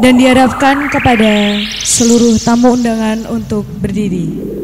dan diharapkan kepada seluruh tamu undangan untuk berdiri.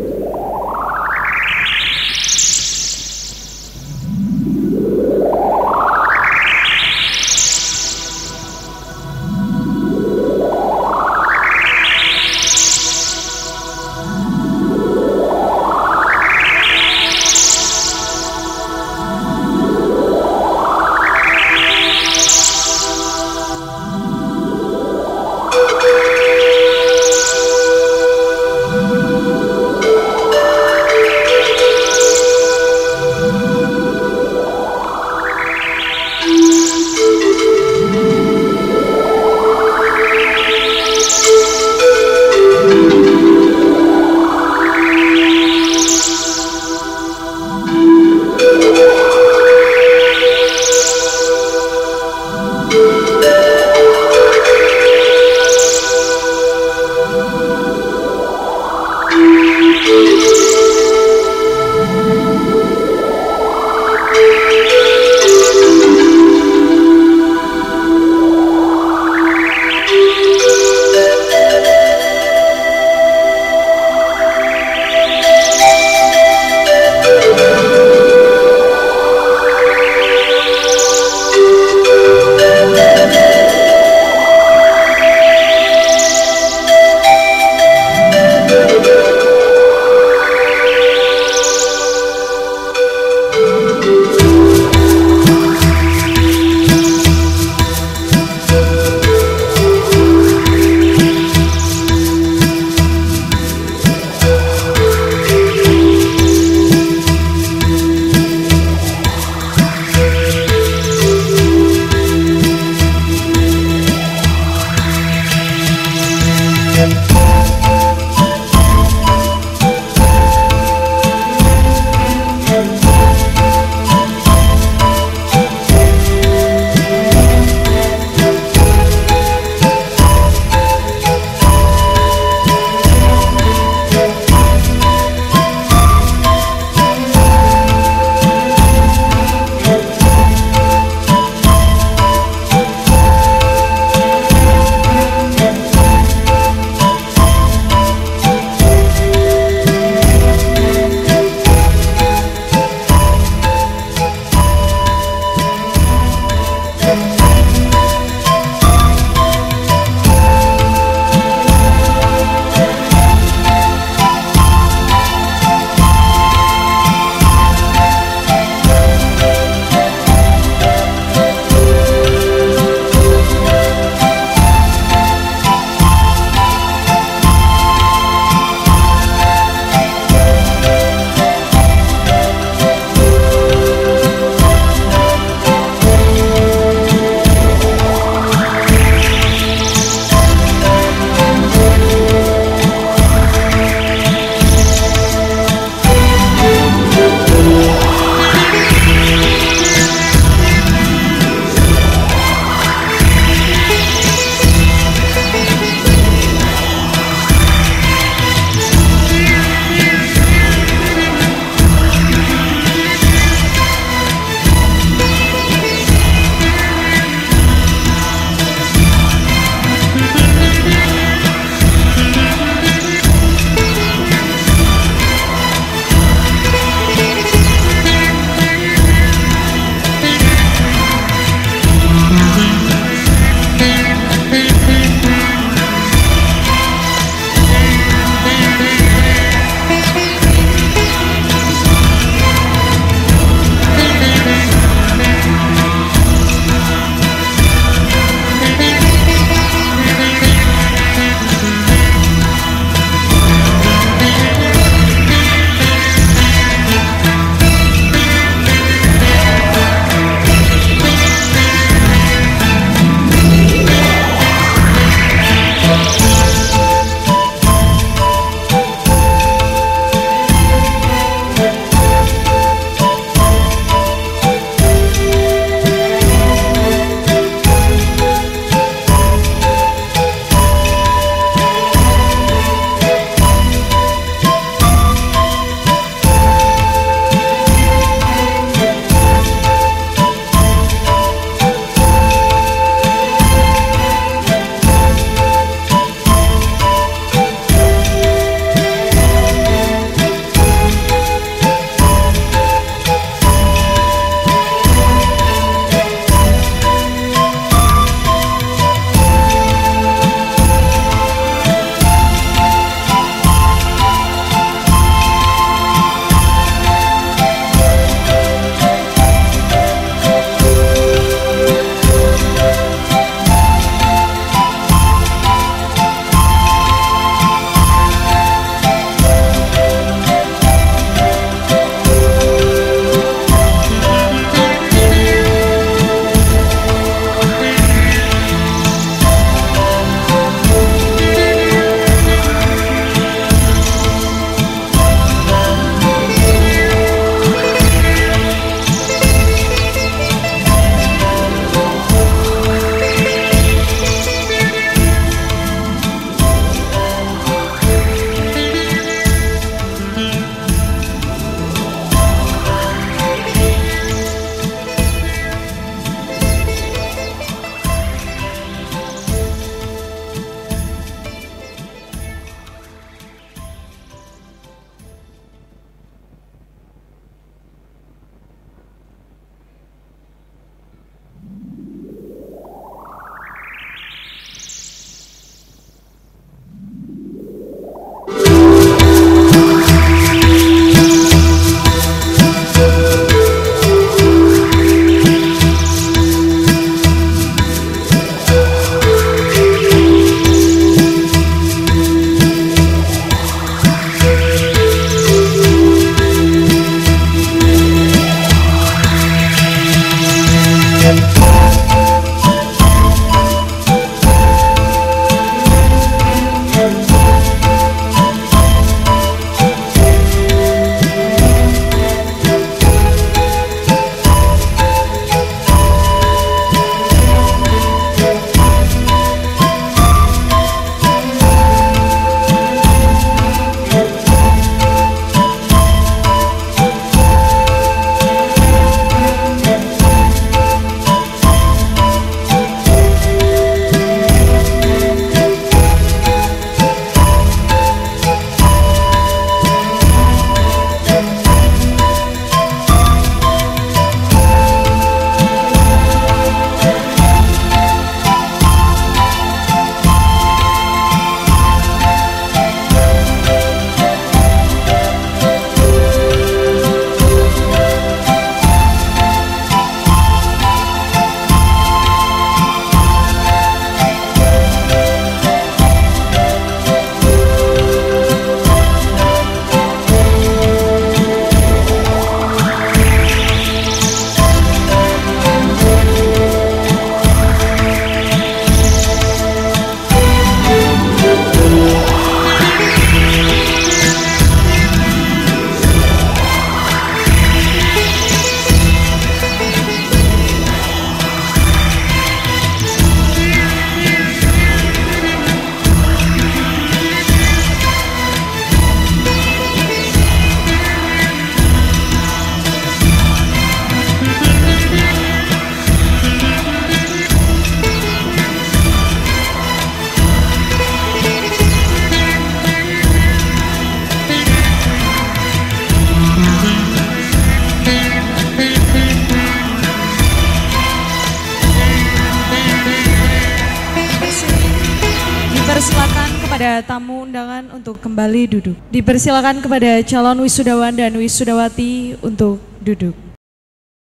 kepada tamu undangan untuk kembali duduk. Dipersilakan kepada calon wisudawan dan wisudawati untuk duduk.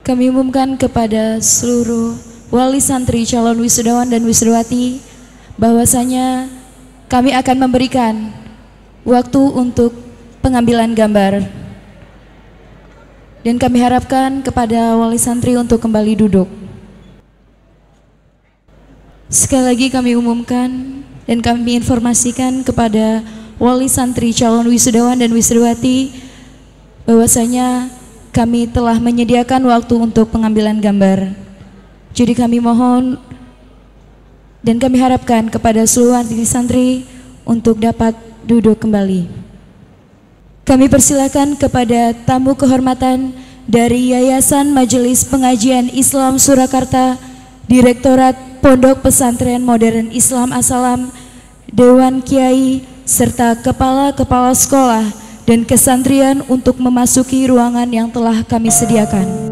Kami umumkan kepada seluruh wali santri calon wisudawan dan wisudawati bahwasanya kami akan memberikan waktu untuk pengambilan gambar. Dan kami harapkan kepada wali santri untuk kembali duduk. Sekali lagi kami umumkan dan kami informasikan kepada wali santri calon wisudawan dan wisudawati bahwasanya kami telah menyediakan waktu untuk pengambilan gambar. Jadi kami mohon dan kami harapkan kepada seluruh santri untuk dapat duduk kembali. Kami persilakan kepada tamu kehormatan dari Yayasan Majelis Pengajian Islam Surakarta, Direktorat Pondok Pesantren Modern Islam As-Salam, Dewan Kiai, serta kepala-kepala sekolah dan kesantrian untuk memasuki ruangan yang telah kami sediakan.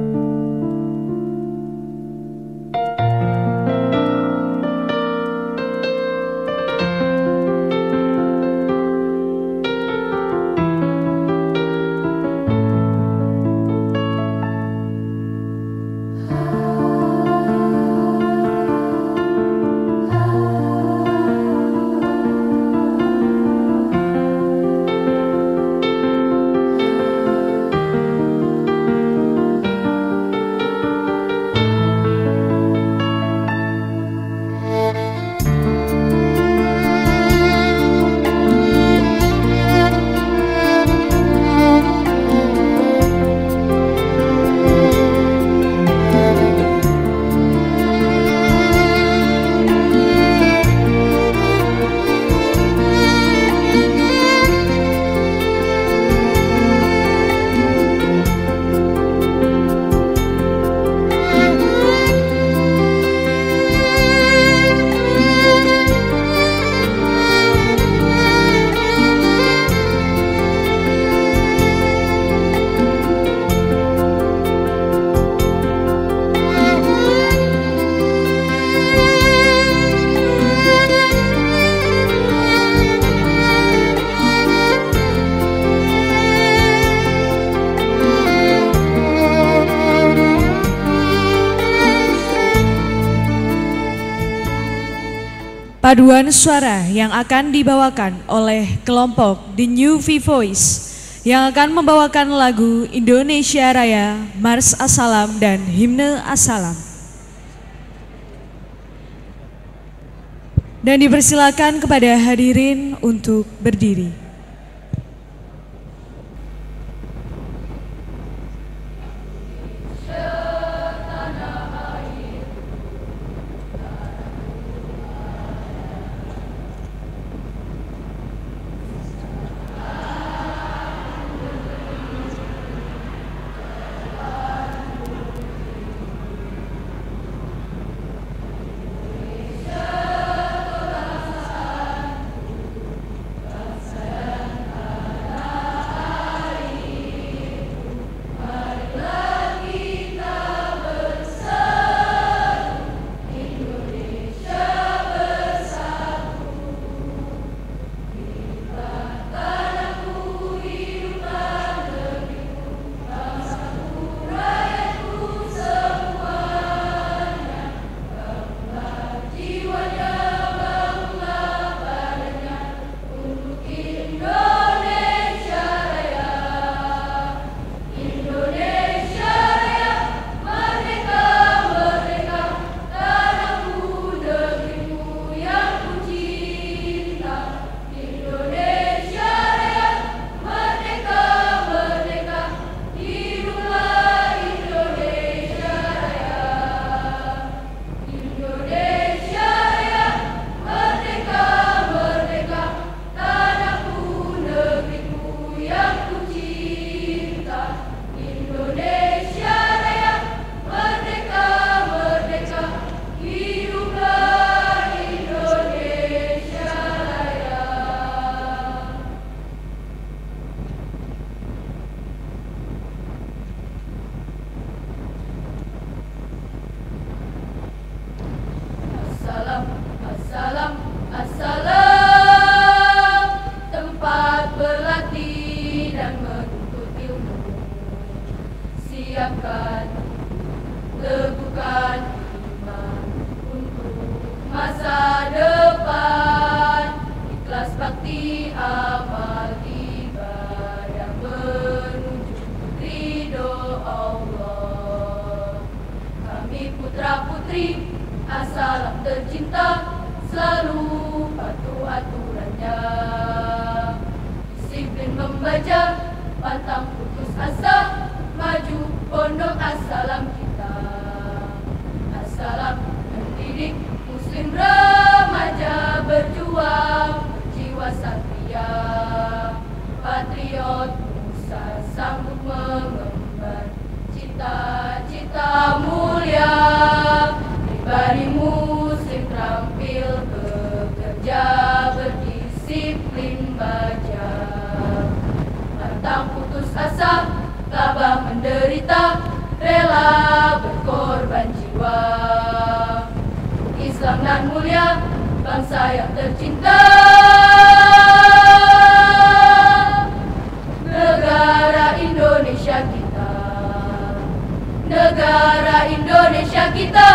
Paduan suara yang akan dibawakan oleh kelompok The New V-Voice yang akan membawakan lagu Indonesia Raya, Mars As-Salam dan Himne As-Salam. Dan dipersilakan kepada hadirin untuk berdiri. santri Assalam tercinta, selalu patuh aturannya, disiplin membaca, pantang putus asa, maju pondok Assalam kita. Assalam mendidik muslim remaja, berjuang jiwa satria, patriot Nusa sanggup mengemban cita-cita mulia. Pribadi muslim terampil bekerja, berdisiplin baca, pantang putus asa, tabah menderita, rela berkorban jiwa. Islam nan mulia, bangsa yang tercinta, negara Indonesia kita, negara Indonesia kita.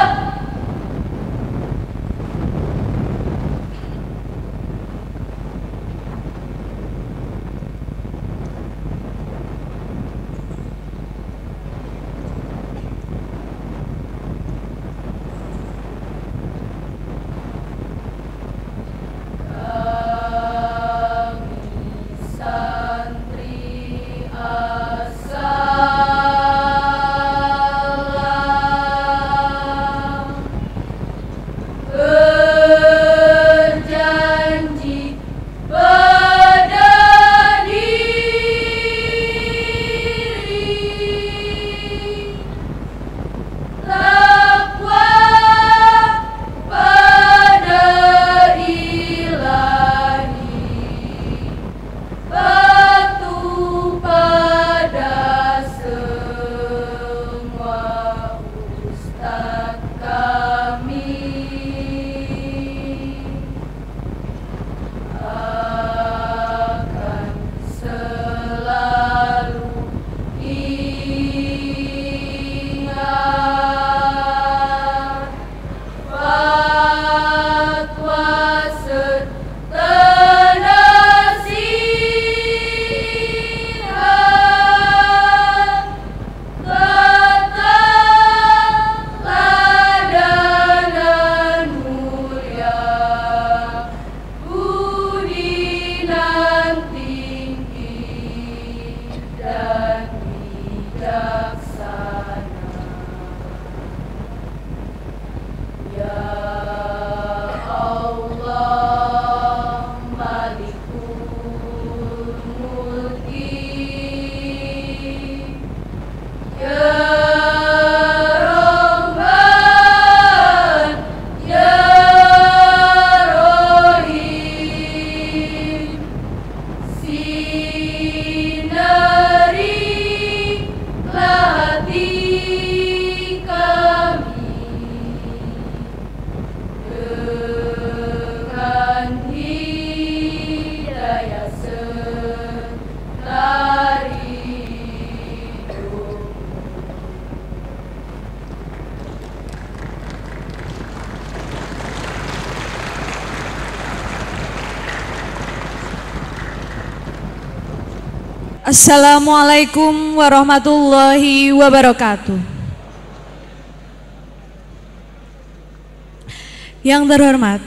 Assalamualaikum warahmatullahi wabarakatuh. Yang terhormat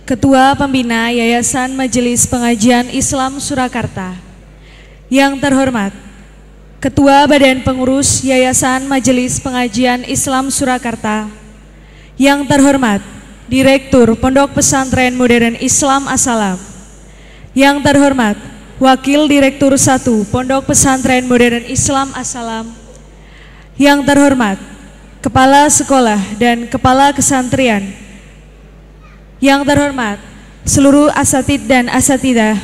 Ketua Pembina Yayasan Majelis Pengajian Islam Surakarta, yang terhormat Ketua Badan Pengurus Yayasan Majelis Pengajian Islam Surakarta, yang terhormat Direktur Pondok Pesantren Modern Islam Assalam, yang terhormat Wakil Direktur 1 Pondok Pesantren Modern Islam Assalam, yang terhormat Kepala Sekolah dan Kepala Kesantrian, yang terhormat seluruh asatid dan asatidah,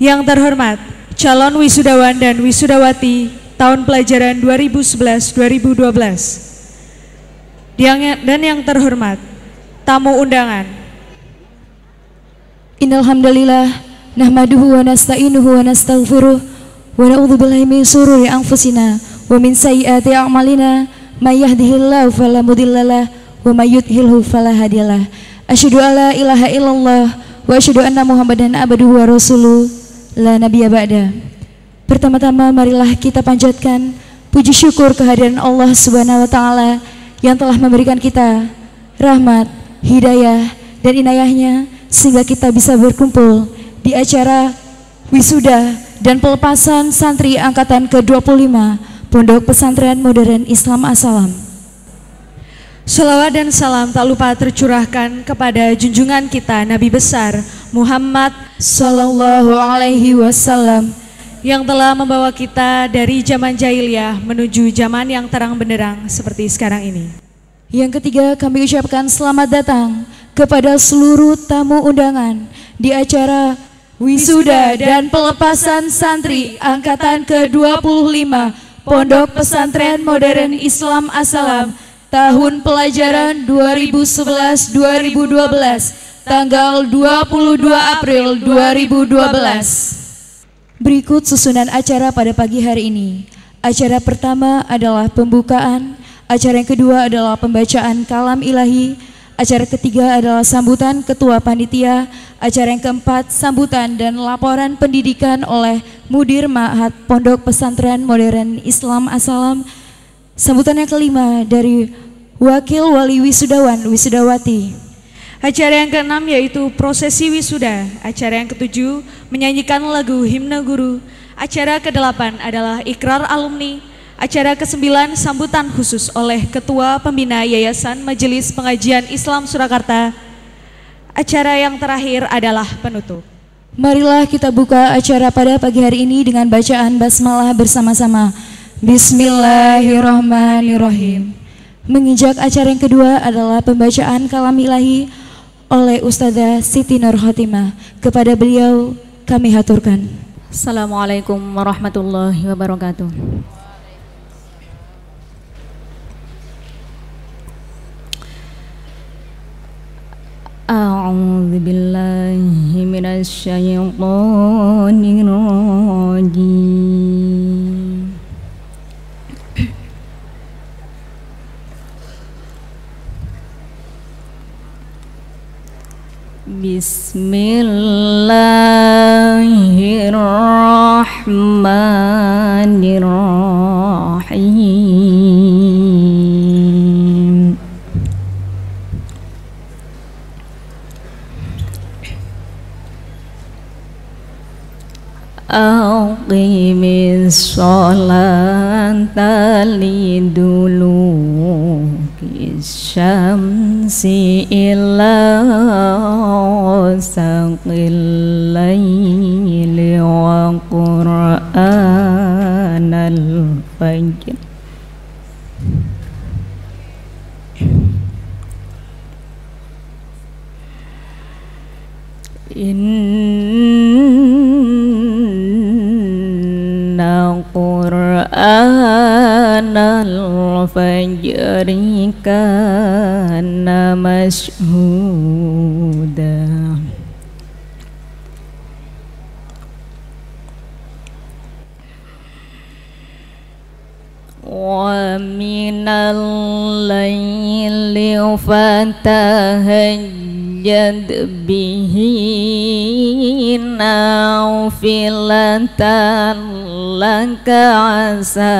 yang terhormat calon wisudawan dan wisudawati tahun pelajaran 2011-2012, dan yang terhormat tamu undangan. Innal hamdalillah nahmaduhu wa nasta'inuhu wa nastaghfiruh wa na'udzu billahi min shururi anfusina wa min sayyiati a'malina may yahdihillahu fala mudhillalah wa may yudhlilhu fala hadiyalah. Asyhadu an la ilaha illallah wa asyhadu anna Muhammadan abduhu wa rasuluh la nabiyya ba'da. Pertama-tama marilah kita panjatkan puji syukur kehadiran Allah Subhanahu wa taala yang telah memberikan kita rahmat, hidayah, dan inayahnya sehingga kita bisa berkumpul di acara wisuda dan pelepasan santri angkatan ke-25 Pondok Pesantren Modern Islam As-Salam. Sholawat dan salam tak lupa tercurahkan kepada junjungan kita Nabi besar Muhammad Sallallahu Alaihi Wasallam yang telah membawa kita dari zaman jahiliyah menuju zaman yang terang benderang seperti sekarang ini. Yang ketiga, kami ucapkan selamat datang kepada seluruh tamu undangan di acara wisuda dan pelepasan santri angkatan ke-25 Pondok Pesantren Modern Islam As-Salam tahun pelajaran 2011-2012 tanggal 22 April 2012. Berikut susunan acara pada pagi hari ini. Acara pertama adalah pembukaan, acara yang kedua adalah pembacaan kalam ilahi, acara ketiga adalah sambutan ketua panitia, acara yang keempat sambutan dan laporan pendidikan oleh Mudir Ma'had Pondok Pesantren Modern Islam As-Salam. Sambutan yang kelima dari Wakil Wali Wisudawan Wisudawati. Acara yang keenam yaitu prosesi wisuda. Acara yang ketujuh menyanyikan lagu himne guru. Acara kedelapan adalah ikrar alumni. Acara kesembilan sambutan khusus oleh Ketua Pembina Yayasan Majelis Pengajian Islam Surakarta. Acara yang terakhir adalah penutup. Marilah kita buka acara pada pagi hari ini dengan bacaan basmalah bersama-sama. Bismillahirrahmanirrahim. Menginjak acara yang kedua adalah pembacaan kalam ilahi oleh Ustazah Siti Nur Khotimah. Kepada beliau kami haturkan. Assalamualaikum warahmatullahi wabarakatuh. A'udzu billahi minasy syaithanir rajim. Bismillahirrahmanirrahim. Aqimis sholata liduluki syamsi ila saqil layli wa qur'anal fajr. Inna qur'anal fajri kana mashhuda. Wa minal layli fatahajjad bihi nafilatan laka asa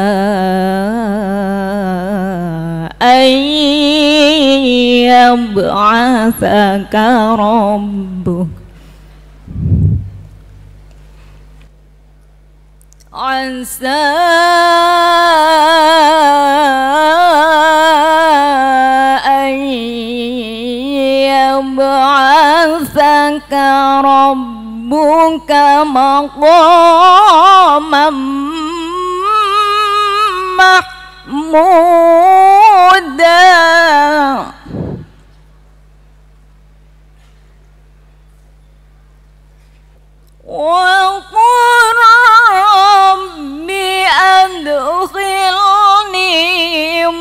ayyab'athaka rabbuk asa ayyab'athaka rabbuka maqaman mahmuda. Wa qur rabbi adkhilni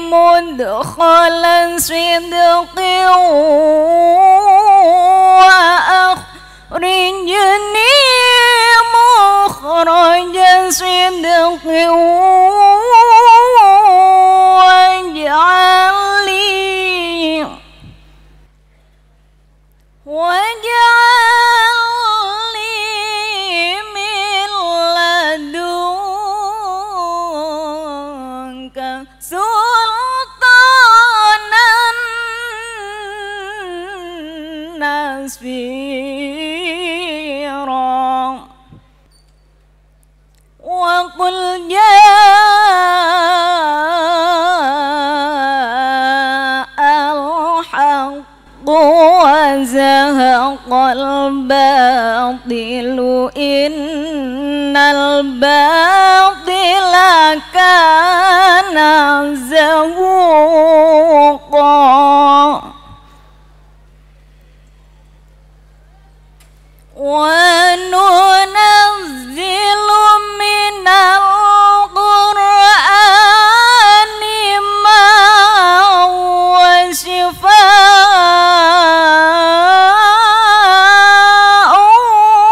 mudkhala sidqin wa akhrijni mukhraja sidqin waj'alni min ladunka sultanan zahaqal batilu innal batila kana zahuqa wa nunazzilu minal qur'ani ma huwa shifaa'un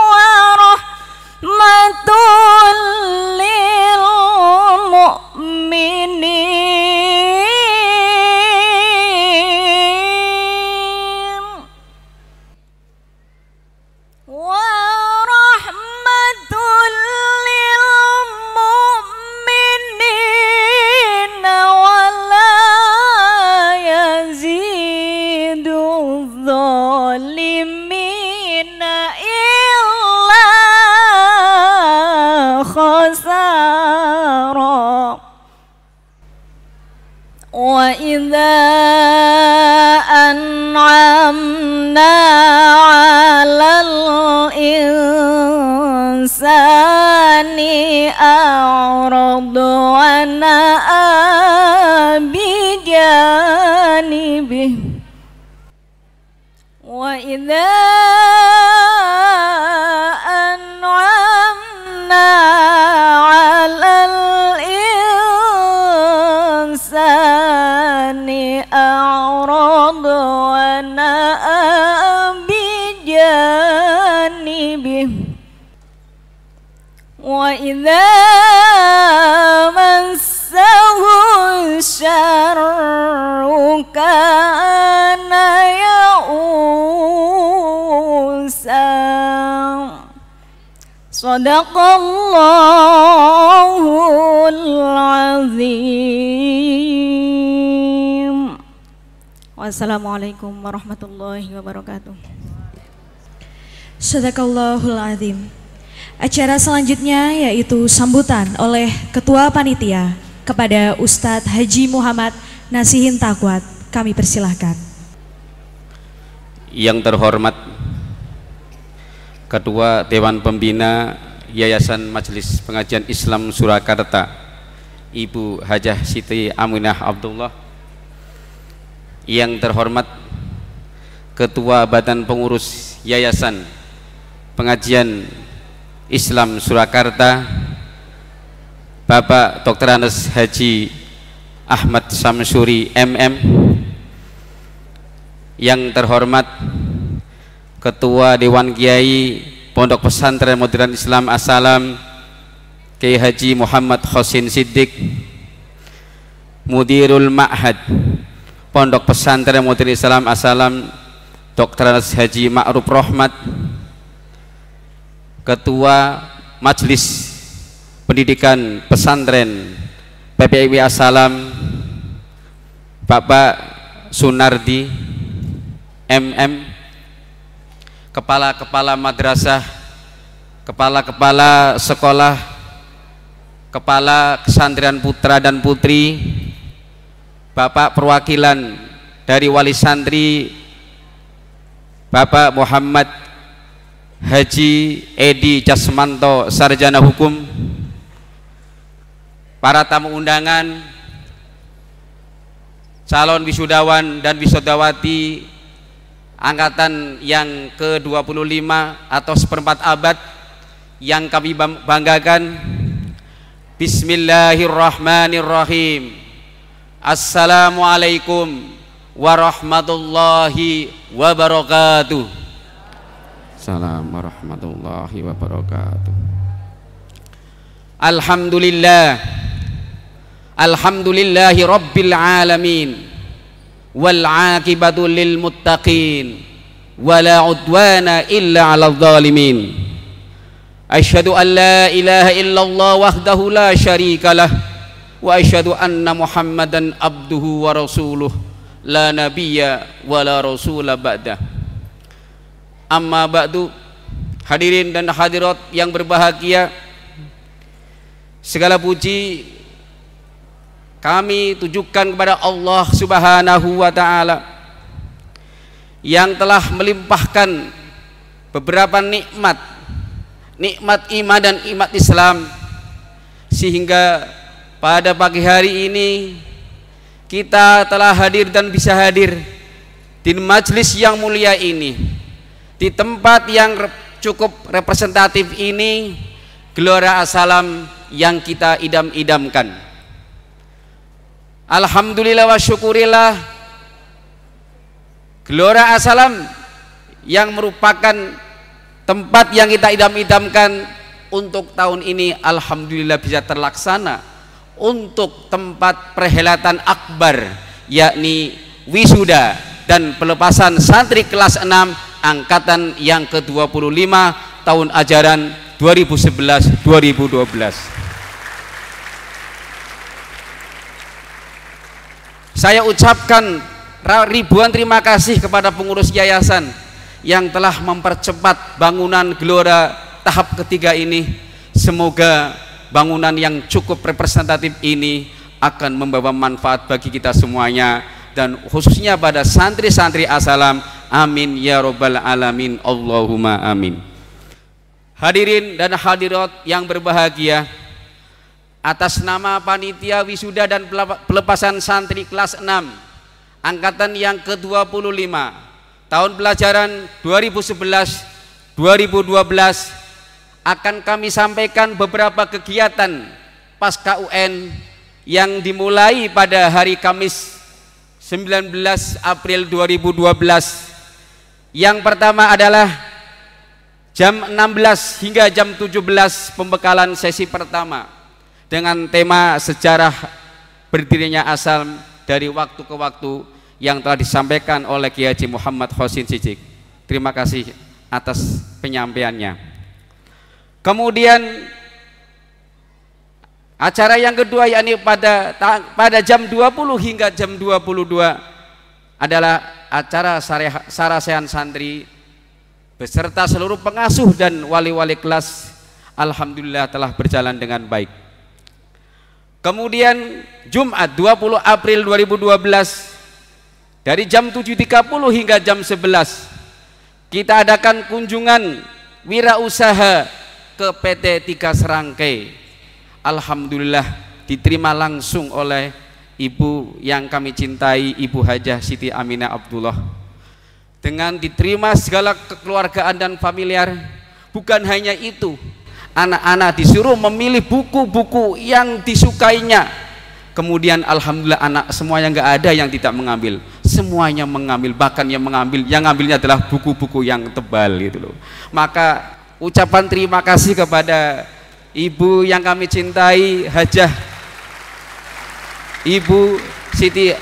wa rahmatun lil mu'minin wa rahmatun lil mu'minin wa la yazidu zalimina illa khasara wa idza an'amna 'alal insani a'rada wa na'a bijanibih wa idza an'amna 'alal insani a'rada wa na'a bijanibih wa idza massahu syarru kana ya'usan Sadaqallahul azim. Wassalamualaikum warahmatullahi wabarakatuh. Sadaqallahul azim. Acara selanjutnya yaitu sambutan oleh Ketua Panitia kepada Ustadz Haji Muhammad Nasihin Takwat. Kami persilahkan. Yang terhormat Ketua Dewan Pembina Yayasan Majelis Pengajian Islam Surakarta, Ibu Hajah Siti Aminah Abdullah. Yang terhormat Ketua Badan Pengurus Yayasan Pengajian Islam Surakarta, Bapak Dr. Anas Haji Ahmad Samsuri MM. Yang terhormat Ketua Dewan Kiai Pondok Pesantren Modern Islam As-Salam Kiai Haji Muhammad Khosin Siddiq, Mudirul Ma'had Pondok Pesantren Modern Islam As-Salam Dr. Anas Haji Ma'ruf Rahmat, Ketua Majelis Pendidikan Pesantren PPIW As-Salam Bapak Sunardi MM, kepala-kepala madrasah, kepala-kepala sekolah, kepala kesantren putra dan putri, Bapak perwakilan dari wali santri Bapak Muhammad Haji Edi Jasmanto Sarjana Hukum, para tamu undangan, calon wisudawan dan wisudawati angkatan yang ke-25 atau seperempat abad yang kami banggakan. Bismillahirrahmanirrahim. Assalamualaikum warahmatullahi wabarakatuh. Assalamualaikum warahmatullahi wabarakatuh. Alhamdulillah, alhamdulillahi rabbil alamin, wal aqibatu lil muttaqin, wala udwana illa 'alal zalimin. Asyhadu an la ilaha illallah wahdahu la syarikalah, wa asyhadu anna Muhammadan abduhu wa rasuluh, la nabiyya wa la rasula ba'dah. Amma ba'du, hadirin dan hadirat yang berbahagia, segala puji kami tujukan kepada Allah Subhanahu wa ta'ala yang telah melimpahkan beberapa nikmat iman dan nikmat Islam, sehingga pada pagi hari ini kita telah hadir dan bisa hadir di majelis yang mulia ini, di tempat yang cukup representatif ini, Gelora Assalam yang kita idam-idamkan. Alhamdulillah wa syukurillah, Gelora Assalam yang merupakan tempat yang kita idam-idamkan untuk tahun ini alhamdulillah bisa terlaksana untuk tempat perhelatan akbar, yakni wisuda dan pelepasan santri kelas 6 angkatan yang ke-25 tahun ajaran 2011-2012. Saya ucapkan ribuan terima kasih kepada pengurus yayasan yang telah mempercepat bangunan Gelora tahap ketiga ini. Semoga bangunan yang cukup representatif ini akan membawa manfaat bagi kita semuanya, dan khususnya pada santri-santri Assalam. Amin ya robbal alamin, Allahumma amin. Hadirin dan hadirat yang berbahagia, atas nama panitia wisuda dan pelepasan santri kelas 6 angkatan yang ke-25 tahun pelajaran 2011-2012 akan kami sampaikan beberapa kegiatan pasca UN yang dimulai pada hari Kamis 19 April 2012. Yang pertama adalah jam 16 hingga jam 17 pembekalan sesi pertama dengan tema sejarah berdirinya Assalam dari waktu ke waktu yang telah disampaikan oleh Kiai Haji Muhammad Khosin Cijik. Terima kasih atas penyampaiannya. Kemudian acara yang kedua, yakni pada jam 20 hingga jam 22 adalah acara sarasehan santri beserta seluruh pengasuh dan wali-wali kelas. Alhamdulillah telah berjalan dengan baik. Kemudian Jumat 20 April 2012 dari jam 7.30 hingga jam 11 kita adakan kunjungan wirausaha ke PT Tiga Serangkai. Alhamdulillah diterima langsung oleh ibu yang kami cintai, Ibu Hajah Siti Aminah Abdullah. Dengan diterima segala kekeluargaan dan familiar. Bukan hanya itu, anak-anak disuruh memilih buku-buku yang disukainya. Kemudian alhamdulillah anak semuanya nggak ada yang tidak mengambil, semuanya mengambil, bahkan yang ngambilnya adalah buku-buku yang tebal gitu loh. Maka ucapan terima kasih kepada ibu yang kami cintai, Hajah Ibu Siti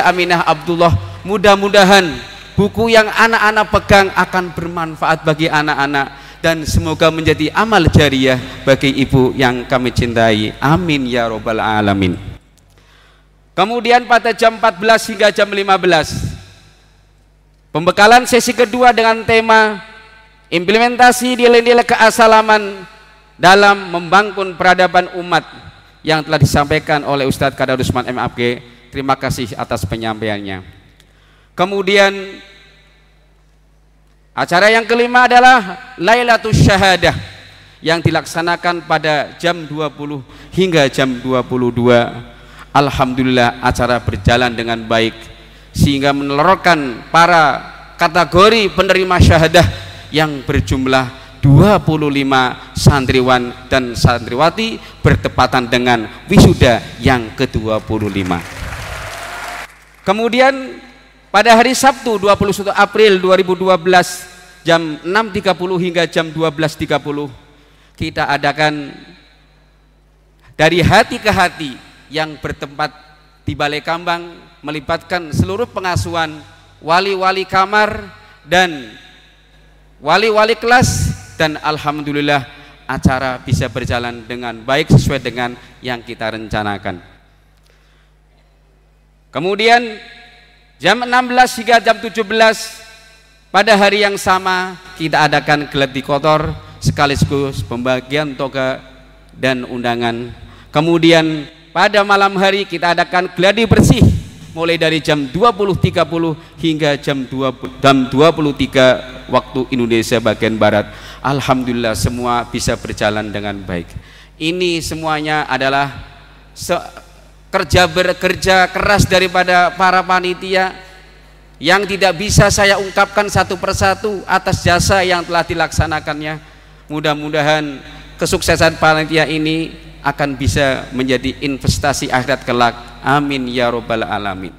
Aminah Abdullah. Mudah-mudahan buku yang anak-anak pegang akan bermanfaat bagi anak-anak dan semoga menjadi amal jariah bagi ibu yang kami cintai. Amin ya robbal alamin. Kemudian pada jam 14 hingga jam 15 pembekalan sesi kedua dengan tema implementasi nilai-nilai keassalaman dalam membangun peradaban umat yang telah disampaikan oleh Ustadz Kadarusman MAG. Terima kasih atas penyampaiannya. Kemudian acara yang kelima adalah Lailatul Syahadah yang dilaksanakan pada jam 20 hingga jam 22. Alhamdulillah acara berjalan dengan baik sehingga menelurkan para kategori penerima syahadah yang berjumlah 25 santriwan dan santriwati bertepatan dengan wisuda yang ke-25. Kemudian pada hari Sabtu 21 April 2012 jam 6.30 hingga jam 12.30 kita adakan dari hati ke hati yang bertempat di Balai Kambang, melibatkan seluruh pengasuhan, wali-wali kamar dan wali-wali kelas, dan alhamdulillah acara bisa berjalan dengan baik sesuai dengan yang kita rencanakan. Kemudian jam 16 hingga jam 17 pada hari yang sama kita adakan gladi kotor sekaligus pembagian toga dan undangan. Kemudian pada malam hari kita adakan gladi bersih mulai dari jam 20.30 hingga jam 23 waktu Indonesia bagian Barat. Alhamdulillah semua bisa berjalan dengan baik. Ini semuanya adalah kerja keras daripada para panitia yang tidak bisa saya ungkapkan satu persatu atas jasa yang telah dilaksanakannya. Mudah-mudahan kesuksesan panitia ini akan bisa menjadi investasi akhirat kelak. Amin ya robbal alamin.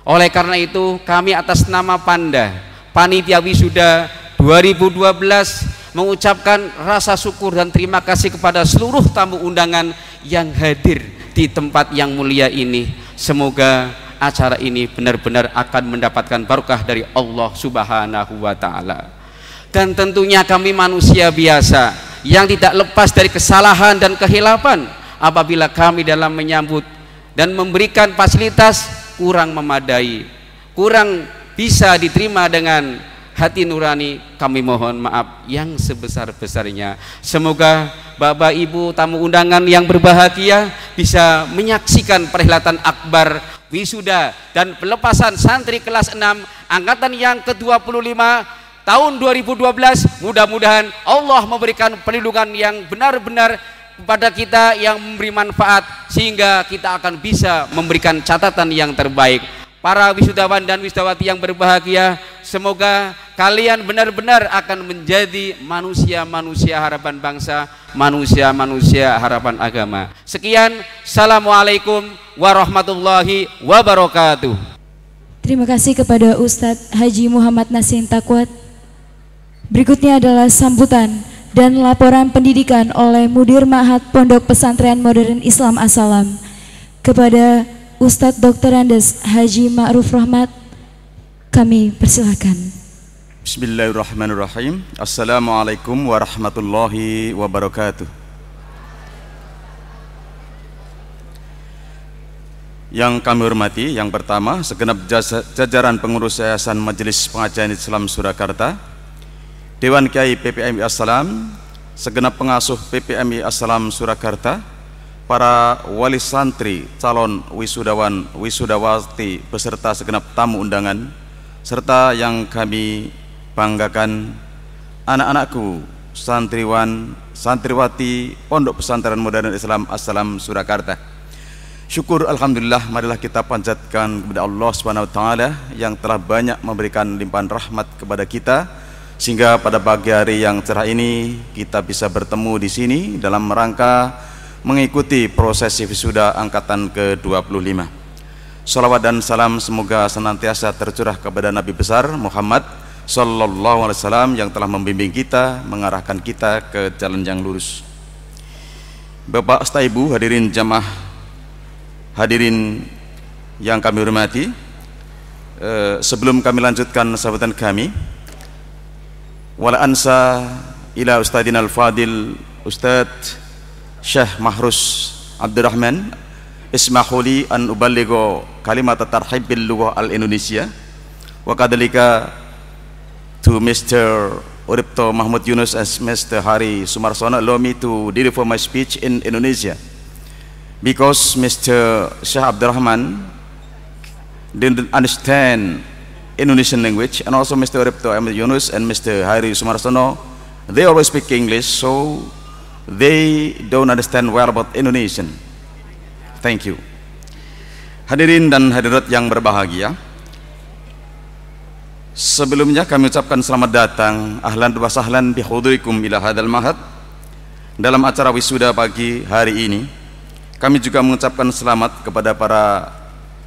Oleh karena itu kami atas nama Panda Panitia Wisuda 2012 mengucapkan rasa syukur dan terima kasih kepada seluruh tamu undangan yang hadir di tempat yang mulia ini. Semoga acara ini benar-benar akan mendapatkan barokah dari Allah Subhanahu wa Ta'ala. Dan tentunya kami manusia biasa yang tidak lepas dari kesalahan dan kehilafan. Apabila kami dalam menyambut dan memberikan fasilitas kurang memadai, kurang bisa diterima dengan hati nurani, kami mohon maaf yang sebesar-besarnya. Semoga Bapak Ibu tamu undangan yang berbahagia bisa menyaksikan perhelatan akbar wisuda dan pelepasan santri kelas 6 angkatan yang ke-25 tahun 2012. Mudah-mudahan Allah memberikan perlindungan yang benar-benar kepada kita, yang memberi manfaat sehingga kita akan bisa memberikan catatan yang terbaik. Para wisudawan dan wisudawati yang berbahagia, semoga kalian benar-benar akan menjadi manusia-manusia harapan bangsa, manusia-manusia harapan agama. Sekian, assalamualaikum warahmatullahi wabarakatuh. Terima kasih kepada Ustadz Haji Muhammad Nasin Takwat. Berikutnya adalah sambutan dan laporan pendidikan oleh Mudir Ma'had Pondok Pesantren Modern Islam As-Salam kepada Ustadz Dr. Andes Haji Ma'ruf Rahmat. Kami persilahkan. Bismillahirrahmanirrahim. Assalamualaikum warahmatullahi wabarakatuh. Yang kami hormati, yang pertama segenap jajaran pengurus Yayasan Majelis Pengajian Islam Surakarta, Dewan Kiai PPMI As-Salam, segenap pengasuh PPMI As-Salam Surakarta, para wali santri, calon wisudawan, wisudawati, beserta segenap tamu undangan, serta yang kami banggakan, anak-anakku, santriwan, santriwati Pondok Pesantren Modern Islam As-Salam Surakarta. Syukur alhamdulillah, marilah kita panjatkan kepada Allah Subhanahu wa taala yang telah banyak memberikan limpahan rahmat kepada kita, sehingga pada pagi hari yang cerah ini kita bisa bertemu di sini dalam rangka mengikuti prosesi wisuda angkatan ke-25. Salawat dan salam semoga senantiasa tercurah kepada Nabi besar Muhammad sallallahu alaihi wasallam yang telah membimbing kita, mengarahkan kita ke jalan yang lurus. Bapak serta Ibu, hadirin jamaah, hadirin yang kami hormati, sebelum kami lanjutkan sambutan kami, wala ansa ila Ustadina al-Fadil Ustadz Syekh Mahrus Abdurrahman, ismahuli an uballigho kalimat tarhib bil lughah al-Indonesia wa kadhalika to Mr. Uripto Mahmud Yunus as Mr. Hari Sumarsono. Allow me to deliver my speech in Indonesia because Mr. Syekh Abdurrahman didn't understand Indonesian language, and also Mr. Uripto Mahmud Yunus and Mr. Hari Sumarsono, they always speak English, so they don't understand well about Indonesian. Thank you. Hadirin dan hadirat yang berbahagia, sebelumnya kami ucapkan selamat datang, ahlan wa sahlan bihudurikum ila hadal mahad. Dalam acara wisuda pagi hari ini, kami juga mengucapkan selamat kepada para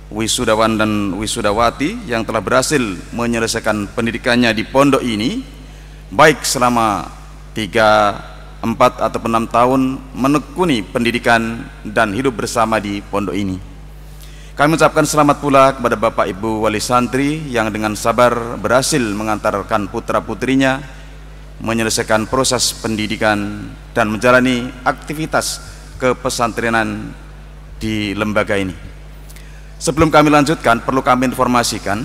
wisudawan dan wisudawati yang telah berhasil menyelesaikan pendidikannya di pondok ini, baik selama 3, 4 ataupun 6 tahun menekuni pendidikan dan hidup bersama di pondok ini. Kami ucapkan selamat pula kepada Bapak Ibu wali santri yang dengan sabar berhasil mengantarkan putra-putrinya menyelesaikan proses pendidikan dan menjalani aktivitas kepesantrenan di lembaga ini. Sebelum kami lanjutkan, perlu kami informasikan,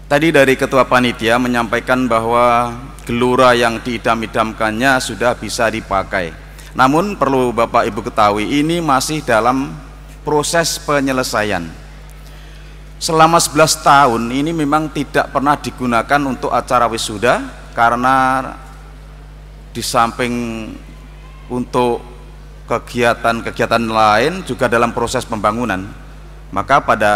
tadi dari Ketua Panitia menyampaikan bahwa gelora yang diidam-idamkannya sudah bisa dipakai. Namun perlu Bapak Ibu ketahui, ini masih dalam proses penyelesaian. Selama 11 tahun ini memang tidak pernah digunakan untuk acara wisuda, karena di samping untuk kegiatan-kegiatan lain juga dalam proses pembangunan. Maka pada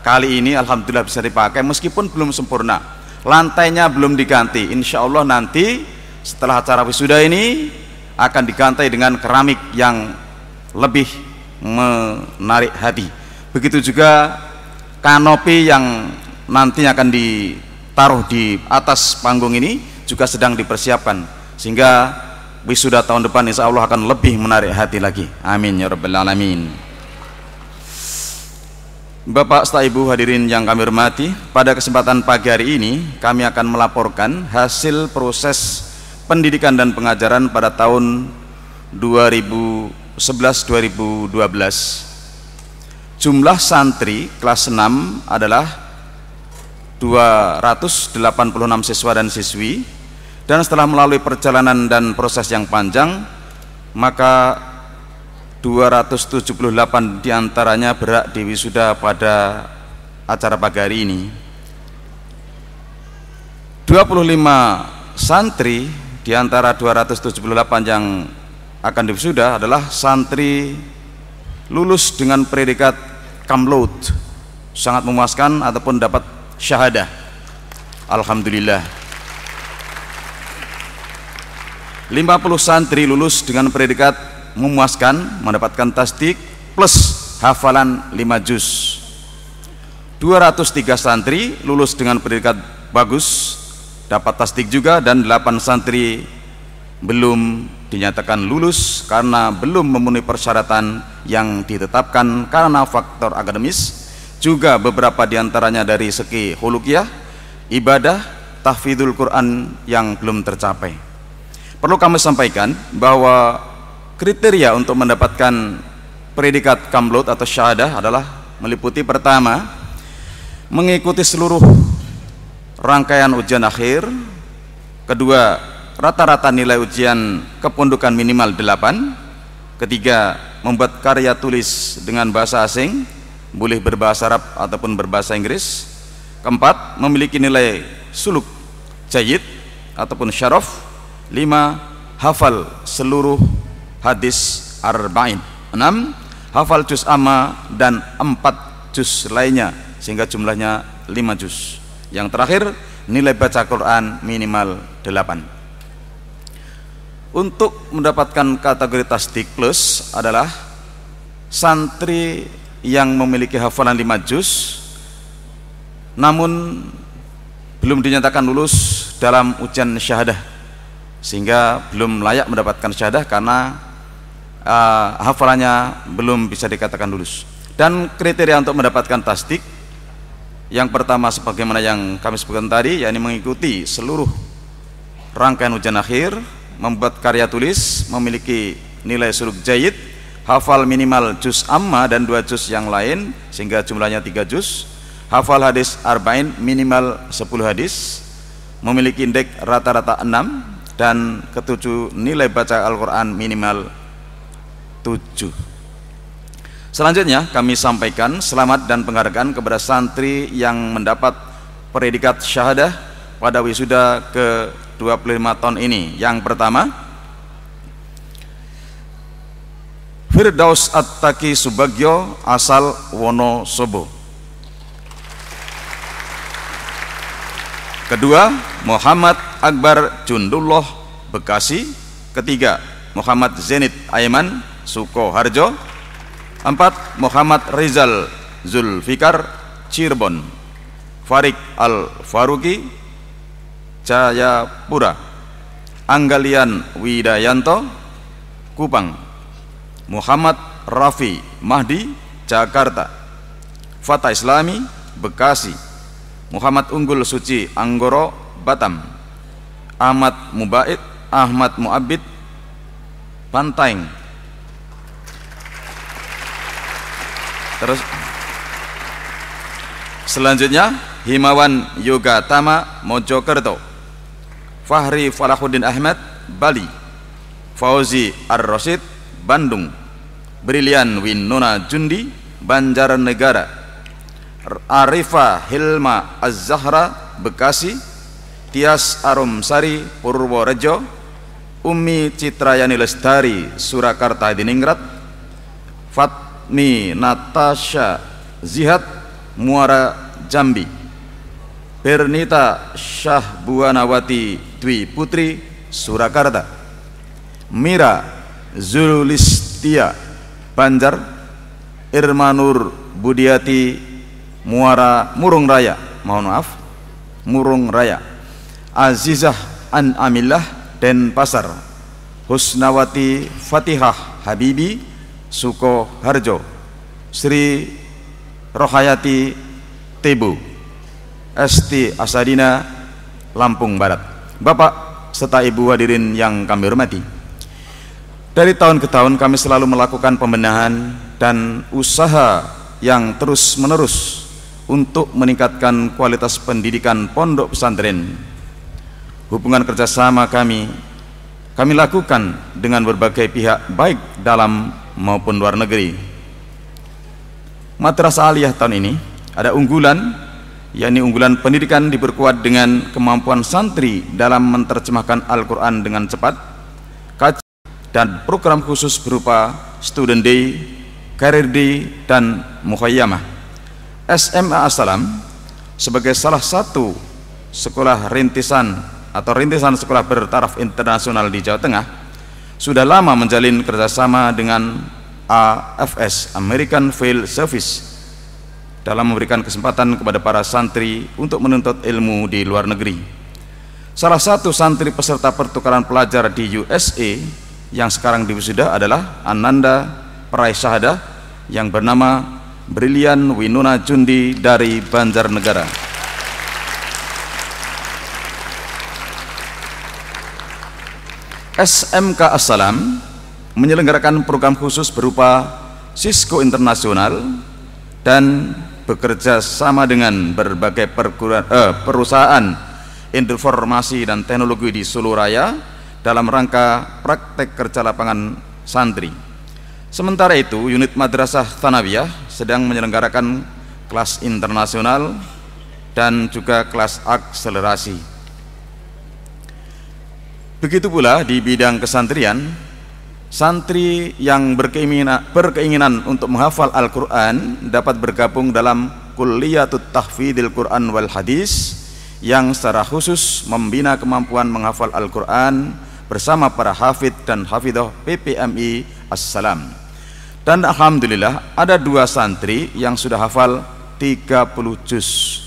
kali ini alhamdulillah bisa dipakai meskipun belum sempurna. Lantainya belum diganti. Insya Allah nanti setelah acara wisuda ini akan diganti dengan keramik yang lebih menarik hati. Begitu juga kanopi yang nantinya akan ditaruh di atas panggung ini juga sedang dipersiapkan, sehingga wisuda tahun depan insya Allah akan lebih menarik hati lagi. Amin ya rabbal alamin. Bapak serta Ibu hadirin yang kami hormati, pada kesempatan pagi hari ini kami akan melaporkan hasil proses pendidikan dan pengajaran pada tahun 2011-2012. Jumlah santri kelas 6 adalah 286 siswa dan siswi, dan setelah melalui perjalanan dan proses yang panjang, maka 278 diantaranya berhak di wisuda pada acara pagi hari ini. 25 santri di antara 278 yang akan diwisuda adalah santri lulus dengan predikat kamlaut, sangat memuaskan, ataupun dapat syahadah. Alhamdulillah. 50 santri lulus dengan predikat memuaskan, mendapatkan tasdik plus hafalan 5 juz. 203 santri lulus dengan predikat bagus, dapat tasdik juga, dan 8 santri belum dinyatakan lulus karena belum memenuhi persyaratan yang ditetapkan karena faktor akademis, juga beberapa diantaranya dari segi khuluqiyah, ibadah, tahfidzul Quran yang belum tercapai. Perlu kami sampaikan bahwa kriteria untuk mendapatkan predikat kamlaut atau syahadah adalah meliputi: pertama, mengikuti seluruh rangkaian ujian akhir; kedua, rata-rata nilai ujian kependudukan minimal 8; ketiga, membuat karya tulis dengan bahasa asing, boleh berbahasa Arab ataupun berbahasa Inggris; keempat, memiliki nilai suluk jayyid ataupun syaraf; 5, hafal seluruh hadis arba'in; 6, hafal juz amma dan 4 juz lainnya sehingga jumlahnya 5 juz; yang terakhir, nilai baca Quran minimal 8. Untuk mendapatkan kategori tasdik plus adalah santri yang memiliki hafalan 5 juz namun belum dinyatakan lulus dalam ujian syahadah, sehingga belum layak mendapatkan syahadah karena hafalannya belum bisa dikatakan lulus. Dan kriteria untuk mendapatkan tasdik yang pertama sebagaimana yang kami sebutkan tadi, yakni mengikuti seluruh rangkaian ujian akhir, membuat karya tulis, memiliki nilai suluk jayyid, hafal minimal juz amma dan 2 juz yang lain sehingga jumlahnya 3 juz, hafal hadis arba'in minimal 10 hadis, memiliki indeks rata-rata 6, dan ketujuh, nilai baca Al-Quran minimal 7. Selanjutnya kami sampaikan selamat dan penghargaan kepada santri yang mendapat predikat syahadah pada wisuda ke-25 tahun ini. Yang pertama, Firdaus At-Taqi Subagyo asal Wonosobo. Kedua, Muhammad Akbar Jundullah Bekasi. Ketiga, Muhammad Zenit Aiman Sukoharjo. 4, Muhammad Rizal Zulfikar Cirebon. Farik Al-Faruqi Jayapura. Anggalian Widayanto Kupang. Muhammad Rafi Mahdi Jakarta. Fatah Islami Bekasi. Muhammad Unggul Suci Anggoro Batam. Ahmad Muabid Pantaeng. Terus selanjutnya Himawan Yoga Tama Mojokerto. Fahri Falahuddin Ahmad Bali. Fauzi Ar-Rasyid Bandung. Brilian Winona Jundi Banjarnegara, Arifah Hilma Az-Zahra Bekasi, Tias Arumsari Purworejo, Umi Citrayani Lestari Surakarta Diningrat, Fatmi Natasha Zihat Muara Jambi, Bernita Syahbuanawati Dwi Putri Surakarta, Mira Zulistia Banjar, Irmanur Budiati Muara Murung Raya, Murung Raya, Azizah An Amillah Denpasar, Husnawati Fatihah Habibi Sukoharjo, Sri Rohayati Tebu, Esti Asadina Lampung Barat. Bapak serta Ibu hadirin yang kami hormati, dari tahun ke tahun kami selalu melakukan pembenahan dan usaha yang terus menerus untuk meningkatkan kualitas pendidikan pondok pesantren. Hubungan kerjasama kami lakukan dengan berbagai pihak baik dalam maupun luar negeri. Madrasah Aliyah tahun ini ada unggulan, yakni unggulan pendidikan diperkuat dengan kemampuan santri dalam menerjemahkan Al-Quran dengan cepat, kaji, dan program khusus berupa Student Day, Career Day, dan Mukhayyamah. SMA As-Salam sebagai salah satu sekolah rintisan sekolah bertaraf internasional di Jawa Tengah sudah lama menjalin kerjasama dengan AFS, American Field Service, dalam memberikan kesempatan kepada para santri untuk menuntut ilmu di luar negeri. Salah satu santri peserta pertukaran pelajar di USA yang sekarang di wisuda adalah Ananda peraih syahadah yang bernama Brilian Winona Jundi dari Banjarnegara. SMK As-Salam menyelenggarakan program khusus berupa Cisco Internasional dan bekerja sama dengan berbagai perusahaan informasi dan teknologi di Solo Raya dalam rangka praktek kerja lapangan santri. Sementara itu, unit Madrasah Tsanawiyah sedang menyelenggarakan kelas internasional dan juga kelas akselerasi. Begitu pula di bidang kesantrian, santri yang berkeinginan untuk menghafal Al-Quran dapat bergabung dalam Kulliyatut Tahfidil Quran wal Hadis yang secara khusus membina kemampuan menghafal Al-Quran bersama para hafidh dan hafidhah PPMI As-Salam. Dan alhamdulillah ada 2 santri yang sudah hafal 30 juz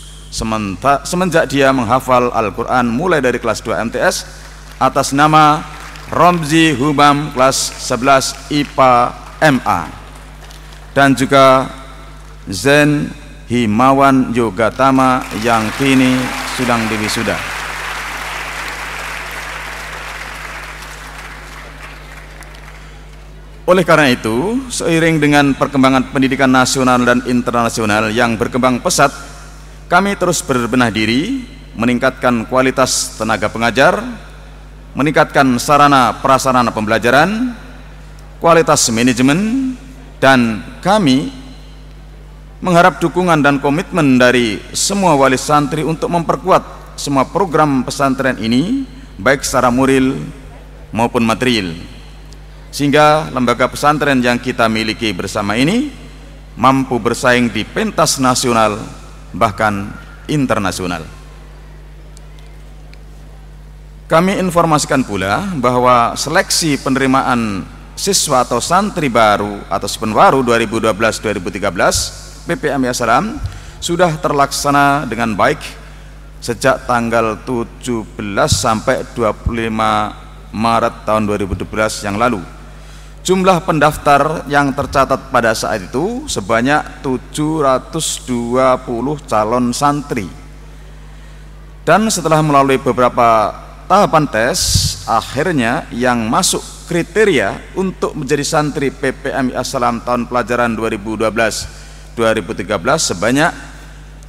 semenjak dia menghafal Al-Quran mulai dari kelas 2 MTS atas nama Romzi Humam kelas 11 IPA MA, dan juga Zen Himawan Yogatama yang kini sedang diwisuda. Oleh karena itu, seiring dengan perkembangan pendidikan nasional dan internasional yang berkembang pesat, kami terus berbenah diri, meningkatkan kualitas tenaga pengajar, meningkatkan sarana prasarana pembelajaran, kualitas manajemen, dan kami mengharap dukungan dan komitmen dari semua wali santri untuk memperkuat semua program pesantren ini baik secara moral maupun material, sehingga lembaga pesantren yang kita miliki bersama ini mampu bersaing di pentas nasional bahkan internasional. Kami informasikan pula bahwa seleksi penerimaan siswa atau santri baru atau penwaru 2012-2013 PPMI As-Salam sudah terlaksana dengan baik sejak tanggal 17 sampai 25 Maret tahun 2012 yang lalu. Jumlah pendaftar yang tercatat pada saat itu sebanyak 720 calon santri. Dan setelah melalui beberapa tahapan tes, akhirnya yang masuk kriteria untuk menjadi santri PPMI As-Salam tahun pelajaran 2012-2013 sebanyak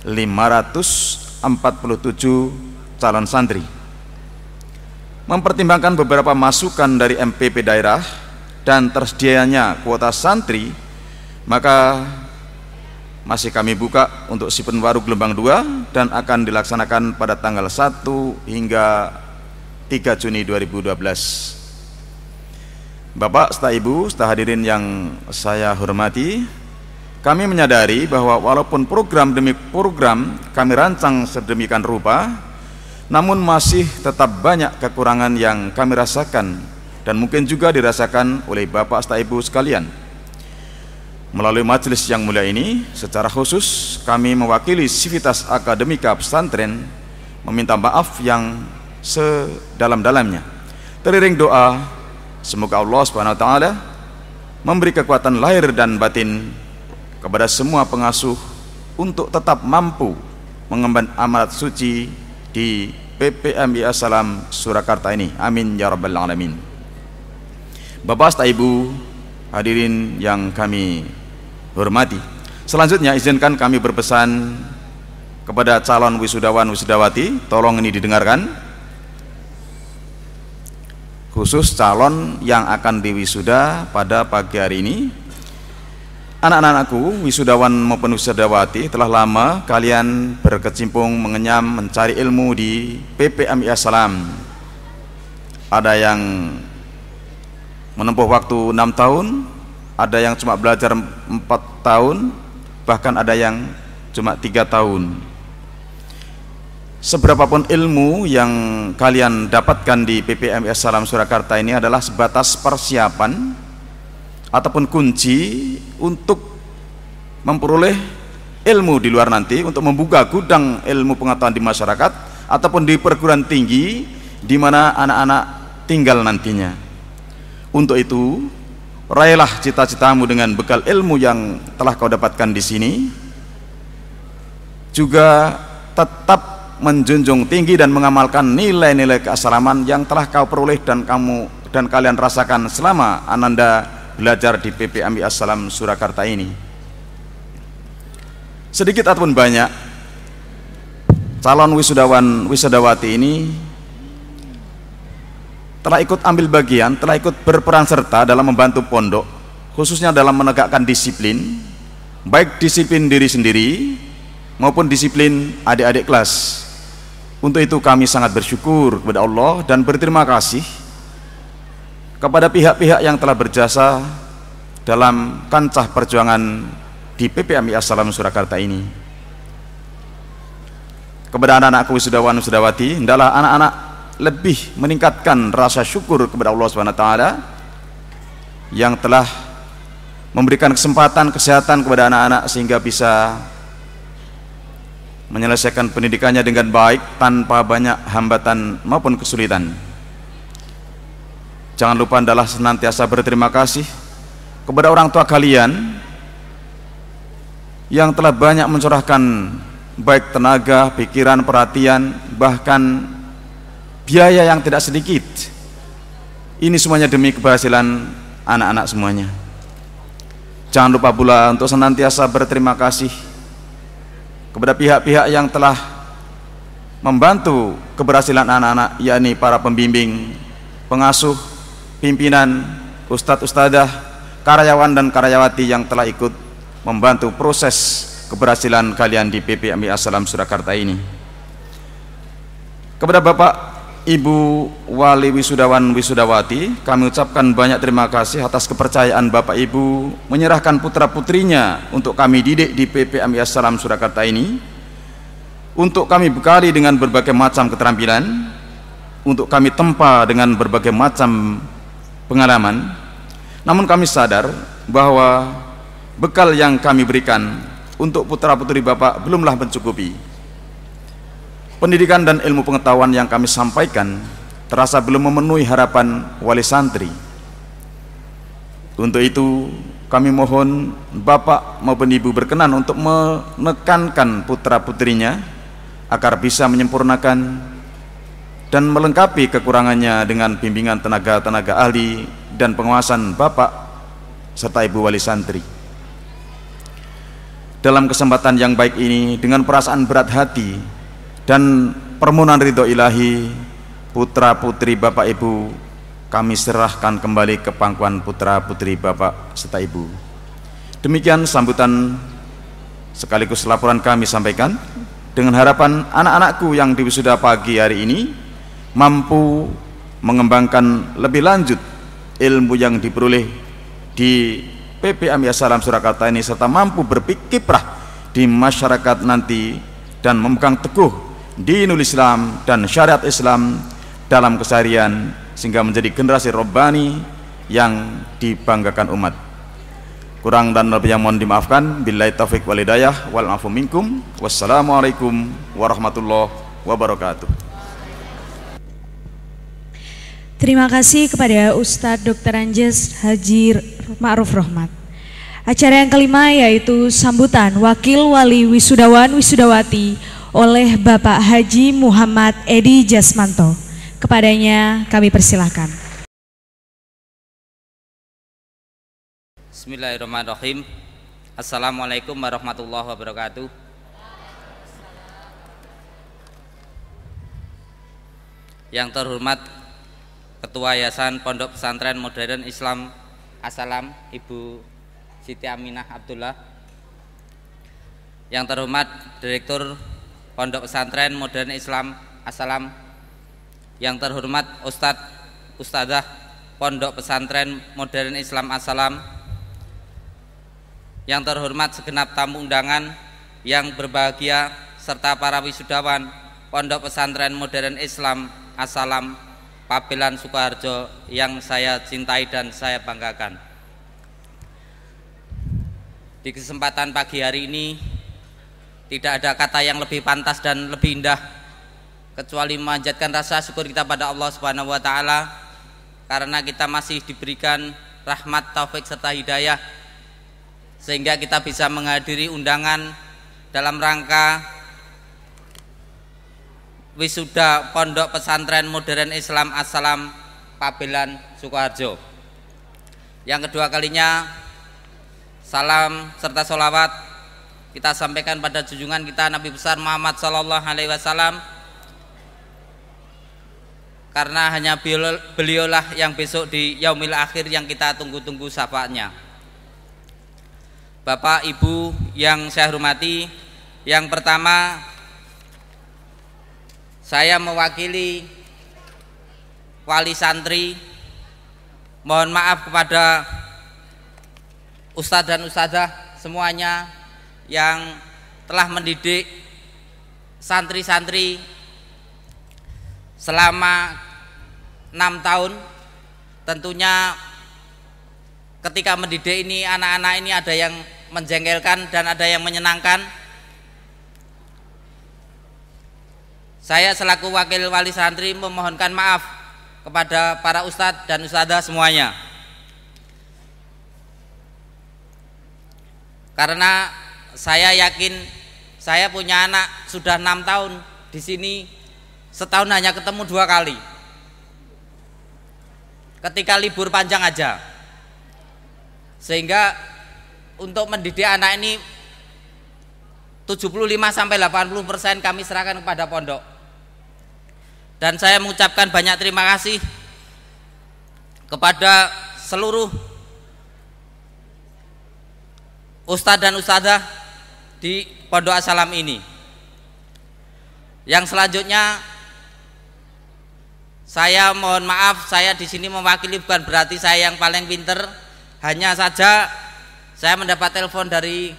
547 calon santri. Mempertimbangkan beberapa masukan dari MPP daerah dan tersedianya kuota santri, maka masih kami buka untuk Sipen Baru gelombang 2 dan akan dilaksanakan pada tanggal 1 hingga 3 Juni 2012. Bapak serta Ibu serta hadirin yang saya hormati, kami menyadari bahwa walaupun program demi program kami rancang sedemikian rupa, namun masih tetap banyak kekurangan yang kami rasakan dan mungkin juga dirasakan oleh Bapak serta Ibu sekalian. Melalui majelis yang mulia ini, secara khusus kami mewakili Sivitas Akademika Pesantren meminta maaf yang sedalam-dalamnya. Teriring doa, semoga Allah Subhanahu wa taala memberi kekuatan lahir dan batin kepada semua pengasuh untuk tetap mampu mengemban amanat suci di PPMI As-Salam Surakarta ini. Amin ya rabbal alamin. Bapak serta Ibu hadirin yang kami hormati, selanjutnya izinkan kami berpesan kepada calon wisudawan wisudawati, tolong ini didengarkan, khusus calon yang akan diwisuda pada pagi hari ini. Anak-anakku wisudawan maupun wisudawati, telah lama kalian berkecimpung mengenyam mencari ilmu di PPMI As-Salam. Ada yang menempuh waktu 6 tahun, ada yang cuma belajar 4 tahun, bahkan ada yang cuma 3 tahun. Seberapapun ilmu yang kalian dapatkan di PPMI As-Salam Surakarta ini adalah sebatas persiapan ataupun kunci untuk memperoleh ilmu di luar nanti, untuk membuka gudang ilmu pengetahuan di masyarakat ataupun di perguruan tinggi di mana anak-anak tinggal nantinya. Untuk itu, raihlah cita-citamu dengan bekal ilmu yang telah kau dapatkan di sini. Juga tetap menjunjung tinggi dan mengamalkan nilai-nilai keislaman yang telah kau peroleh dan kalian rasakan selama Ananda belajar di PPMI As-Salam Surakarta ini. Sedikit ataupun banyak, calon wisudawan wisudawati ini telah ikut ambil bagian, telah ikut berperan serta dalam membantu pondok, khususnya dalam menegakkan disiplin, baik disiplin diri sendiri maupun disiplin adik-adik kelas. Untuk itu kami sangat bersyukur kepada Allah dan berterima kasih kepada pihak-pihak yang telah berjasa dalam kancah perjuangan di PPMI As-Salam Surakarta ini. Kepada anak-anakku wisudawan wisudawati, hendaklah anak-anak lebih meningkatkan rasa syukur kepada Allah Subhanahu wa taala yang telah memberikan kesempatan kesehatan kepada anak-anak sehingga bisa menyelesaikan pendidikannya dengan baik tanpa banyak hambatan maupun kesulitan. Jangan lupa adalah senantiasa berterima kasih kepada orang tua kalian yang telah banyak mencurahkan baik tenaga, pikiran, perhatian, bahkan biaya yang tidak sedikit. Ini semuanya demi keberhasilan anak-anak semuanya. Jangan lupa pula untuk senantiasa berterima kasih kepada pihak-pihak yang telah membantu keberhasilan anak-anak, yakni para pembimbing, pengasuh, pimpinan, ustadz-ustadzah, karyawan dan karyawati yang telah ikut membantu proses keberhasilan kalian di PPMI As-Salam Surakarta ini. Kepada Bapak Ibu Wali Wisudawan Wisudawati, kami ucapkan banyak terima kasih atas kepercayaan Bapak Ibu menyerahkan putra-putrinya untuk kami didik di PPMI As-Salam Surakarta ini, untuk kami bekali dengan berbagai macam keterampilan, untuk kami tempa dengan berbagai macam pengalaman. Namun kami sadar bahwa bekal yang kami berikan untuk putra-putri Bapak belumlah mencukupi. Pendidikan dan ilmu pengetahuan yang kami sampaikan terasa belum memenuhi harapan wali santri. Untuk itu kami mohon Bapak maupun Ibu berkenan untuk menekankan putra-putrinya agar bisa menyempurnakan dan melengkapi kekurangannya dengan bimbingan tenaga-tenaga ahli dan pengawasan Bapak serta Ibu wali santri. Dalam kesempatan yang baik ini, dengan perasaan berat hati dan permohonan ridho ilahi, putra-putri Bapak Ibu kami serahkan kembali ke pangkuan putra-putri Bapak serta Ibu. Demikian sambutan sekaligus laporan kami sampaikan dengan harapan anak-anakku yang diwisuda pagi hari ini mampu mengembangkan lebih lanjut ilmu yang diperoleh di PPMI As-Salam Surakarta ini, serta mampu berkiprah di masyarakat nanti dan memegang teguh dinul Islam dan syariat Islam dalam keseharian, sehingga menjadi generasi robbani yang dibanggakan umat. Kurang dan lebih yang mohon dimaafkan. Billahi taufik wal hidayah wal afu minkum. Wassalamualaikum warahmatullahi wabarakatuh. Terima kasih kepada Ustadz Dr. Anjes Haji Ma'ruf Rohmat. Acara yang kelima yaitu sambutan Wakil Wali Wisudawan Wisudawati oleh Bapak Haji Muhammad Edi Jasmanto. Kepadanya kami persilahkan. Bismillahirrahmanirrahim. Assalamualaikum warahmatullahi wabarakatuh. Yang terhormat Ketua Yayasan Pondok Pesantren Modern Islam As-Salam, Ibu Siti Aminah Abdullah. Yang terhormat Direktur Pondok Pesantren Modern Islam As-Salam. Yang terhormat Ustadzah Pondok Pesantren Modern Islam As-Salam. Yang terhormat segenap tamu undangan yang berbahagia serta para wisudawan Pondok Pesantren Modern Islam As-Salam Pabelan Sukoharjo yang saya cintai dan saya banggakan. Di kesempatan pagi hari ini tidak ada kata yang lebih pantas dan lebih indah kecuali memanjatkan rasa syukur kita pada Allah Subhanahu wa taala karena kita masih diberikan rahmat, taufik serta hidayah sehingga kita bisa menghadiri undangan dalam rangka wisuda Pondok Pesantren Modern Islam As-Salam Pabelan Sukoharjo. Yang kedua kalinya salam serta sholawat kita sampaikan pada junjungan kita Nabi besar Muhammad Sallallahu Alaihi Wasallam, karena hanya beliaulah yang besok di yaumil akhir yang kita tunggu-tunggu syafaatnya. Bapak Ibu yang saya hormati, yang pertama saya mewakili wali santri mohon maaf kepada ustadz dan ustadzah semuanya yang telah mendidik santri-santri selama 6 tahun. Tentunya ketika mendidik ini, anak-anak ini ada yang menjengkelkan dan ada yang menyenangkan. Saya selaku wakil wali santri memohonkan maaf kepada para ustadz dan ustadzah semuanya, karena saya yakin saya punya anak sudah 6 tahun di sini, setahun hanya ketemu 2 kali ketika libur panjang aja, sehingga untuk mendidik anak ini 75-80% kami serahkan kepada pondok. Dan saya mengucapkan banyak terima kasih kepada seluruh ustadz dan ustadzah di Pondok As-Salam ini. Yang selanjutnya saya mohon maaf, saya di sini mewakili bukan berarti saya yang paling pinter, hanya saja saya mendapat telepon dari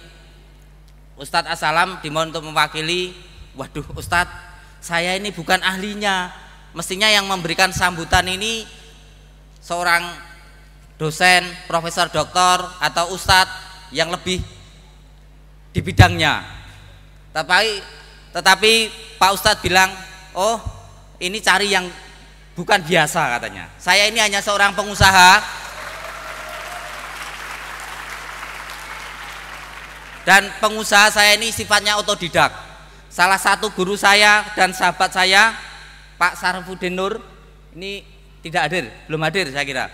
Ustadz As-Salam dimohon untuk mewakili. Waduh Ustadz, saya ini bukan ahlinya, mestinya yang memberikan sambutan ini seorang dosen, profesor, doktor atau ustadz yang lebih di bidangnya. Tetapi Pak Ustadz bilang, oh ini cari yang bukan biasa katanya. Saya ini hanya seorang pengusaha dan pengusaha saya ini sifatnya otodidak. Salah satu guru saya dan sahabat saya Pak Sarfuddin Nur ini tidak hadir, belum hadir saya kira.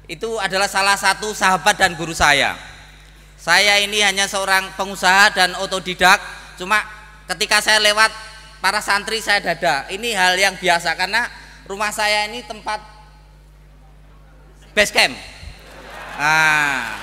Itu adalah salah satu sahabat dan guru saya. Saya ini hanya seorang pengusaha dan otodidak. Cuma ketika saya lewat para santri saya dada. Ini hal yang biasa karena rumah saya ini tempat base camp. Nah,